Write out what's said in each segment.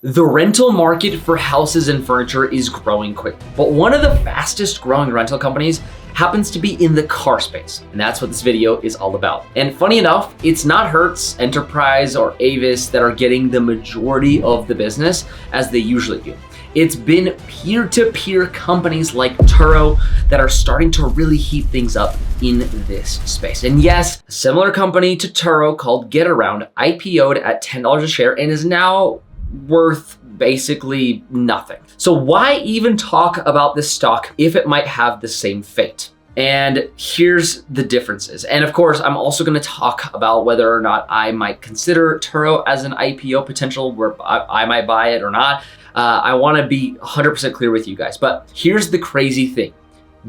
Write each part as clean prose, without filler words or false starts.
The rental market for houses and furniture is growing quickly, but one of the fastest growing rental companies happens to be in the car space, and that's what this video is all about. And funny enough, it's not Hertz, Enterprise, or Avis that are getting the majority of the business as they usually do. It's been peer-to-peer companies like Turo that are starting to really heat things up in this space. And yes, a similar company to Turo called GetAround IPO'd at $10 a share and is now worth basically nothing. So why even talk about this stock if it might have the same fate? And here's the differences. And of course, I'm also going to talk about whether or not I might consider Turo as an IPO potential, where I might buy it or not. I want to be 100% clear with you guys. But here's the crazy thing.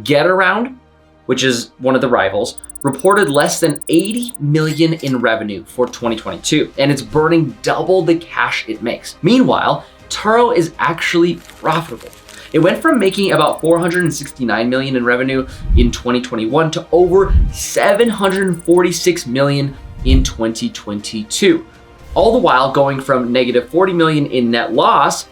GetAround, which is one of the rivals, reported less than 80 million in revenue for 2022, and it's burning double the cash it makes. Meanwhile, Turo is actually profitable. It went from making about 469 million in revenue in 2021 to over 746 million in 2022. All the while going from negative 40 million in net loss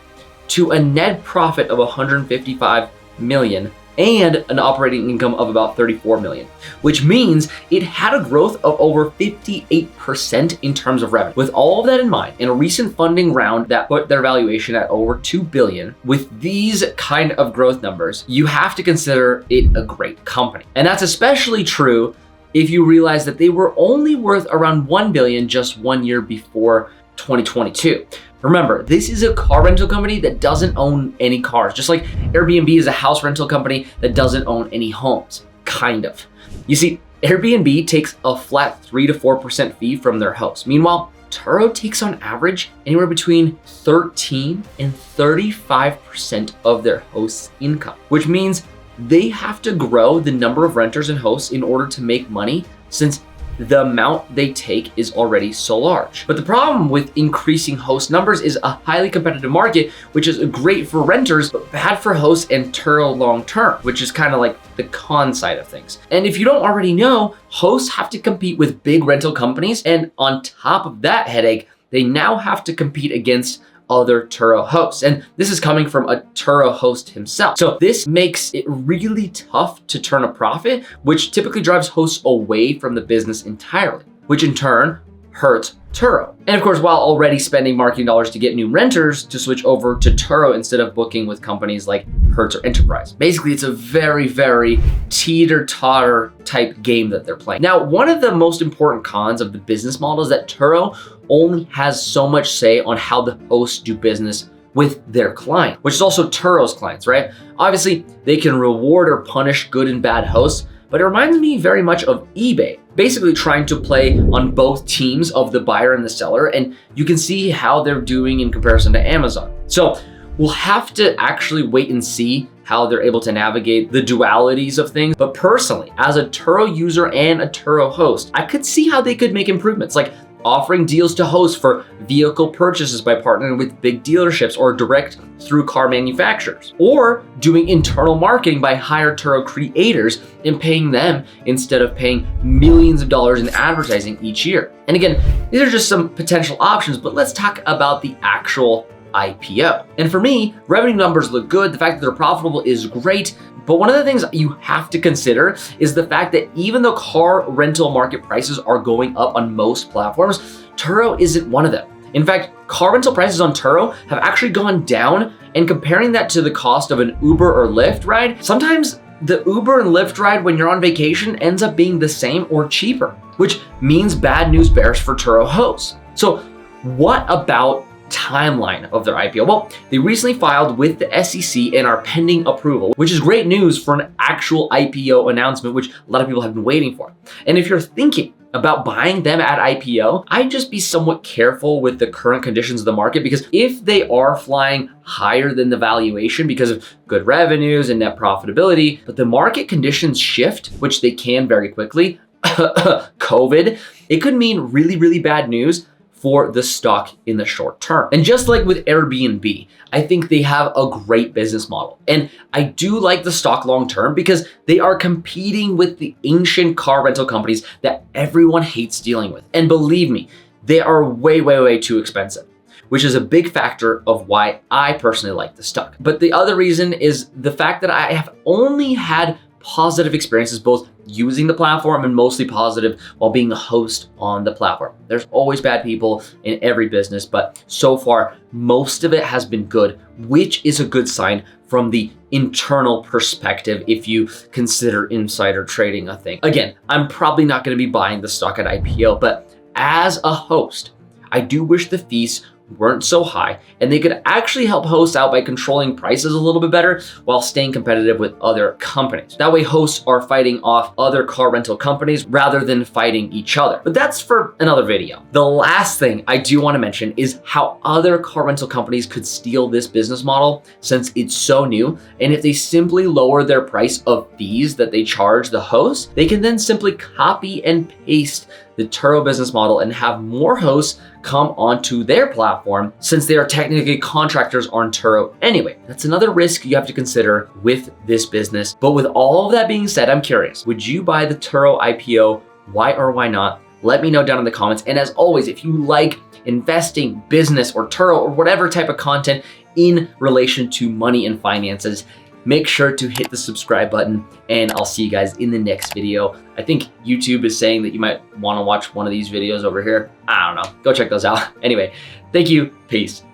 to a net profit of 155 million and an operating income of about 34 million, which means it had a growth of over 58% in terms of revenue. With all of that in mind, in a recent funding round that put their valuation at over 2 billion, with these kind of growth numbers, you have to consider it a great company. And that's especially true if you realize that they were only worth around 1 billion just 1 year before 2022. Remember, this is a car rental company that doesn't own any cars, just like Airbnb is a house rental company that doesn't own any homes, kind of. You see, Airbnb takes a flat 3 to 4% fee from their hosts. Meanwhile, Turo takes on average anywhere between 13 and 35% of their hosts' income, which means they have to grow the number of renters and hosts in order to make money, since the amount they take is already so large. But the problem with increasing host numbers is a highly competitive market, which is great for renters, but bad for hosts and Turo long term, which is kind of like the con side of things. And if you don't already know, hosts have to compete with big rental companies. And on top of that headache, they now have to compete against other Turo hosts. And this is coming from a Turo host himself. So this makes it really tough to turn a profit, which typically drives hosts away from the business entirely, which in turn hurts Turo. And of course, while already spending marketing dollars to get new renters to switch over to Turo instead of booking with companies like Hertz or Enterprise. Basically, it's a very, very teeter-totter type game that they're playing. Now, one of the most important cons of the business model is that Turo only has so much say on how the hosts do business with their client, which is also Turo's clients, right? Obviously, they can reward or punish good and bad hosts, but it reminds me very much of eBay, basically trying to play on both teams of the buyer and the seller, and you can see how they're doing in comparison to Amazon. So we'll have to actually wait and see how they're able to navigate the dualities of things. But personally, as a Turo user and a Turo host, I could see how they could make improvements, like offering deals to hosts for vehicle purchases by partnering with big dealerships or direct through car manufacturers, or doing internal marketing by hire Turo creators and paying them instead of paying millions of dollars in advertising each year. And again, these are just some potential options, but let's talk about the actual IPO. And for me, revenue numbers look good. The fact that they're profitable is great. But one of the things you have to consider is the fact that even though car rental market prices are going up on most platforms, Turo isn't one of them. In fact, car rental prices on Turo have actually gone down, and comparing that to the cost of an Uber or Lyft ride, sometimes the Uber and Lyft ride when you're on vacation ends up being the same or cheaper, which means bad news bears for Turo hosts. So what about timeline of their IPO? Well, they recently filed with the SEC and are pending approval, which is great news for an actual IPO announcement, which a lot of people have been waiting for. And if you're thinking about buying them at IPO, I'd just be somewhat careful with the current conditions of the market, because if they are flying higher than the valuation because of good revenues and net profitability, but the market conditions shift, which they can very quickly, COVID, it could mean really, really bad news for the stock in the short term. And just like with Airbnb, I think they have a great business model. And I do like the stock long term because they are competing with the ancient car rental companies that everyone hates dealing with. And believe me, they are way, way, way too expensive. which is a big factor of why I personally like the stock. But the other reason is the fact that I have only had positive experiences both using the platform and mostly positive while being a host on the platform. There's always bad people in every business, but so far, most of it has been good, which is a good sign from the internal perspective if you consider insider trading a thing. Again, I'm probably not going to be buying the stock at IPO, but as a host, I do wish the fees weren't so high and they could actually help hosts out by controlling prices a little bit better while staying competitive with other companies. That way hosts are fighting off other car rental companies rather than fighting each other. But that's for another video. The last thing I do want to mention is how other car rental companies could steal this business model since it's so new. And if they simply lower their price of fees that they charge the host, they can then simply copy and paste the Turo business model and have more hosts come onto their platform since they are technically contractors on Turo anyway. That's another risk you have to consider with this business. But with all of that being said, I'm curious, would you buy the Turo IPO? Why or why not? Let me know down in the comments. And as always, if you like investing, business, or Turo, or whatever type of content in relation to money and finances, make sure to hit the subscribe button and I'll see you guys in the next video. I think YouTube is saying that you might want to watch one of these videos over here. I don't know. Go check those out. Anyway, thank you. Peace.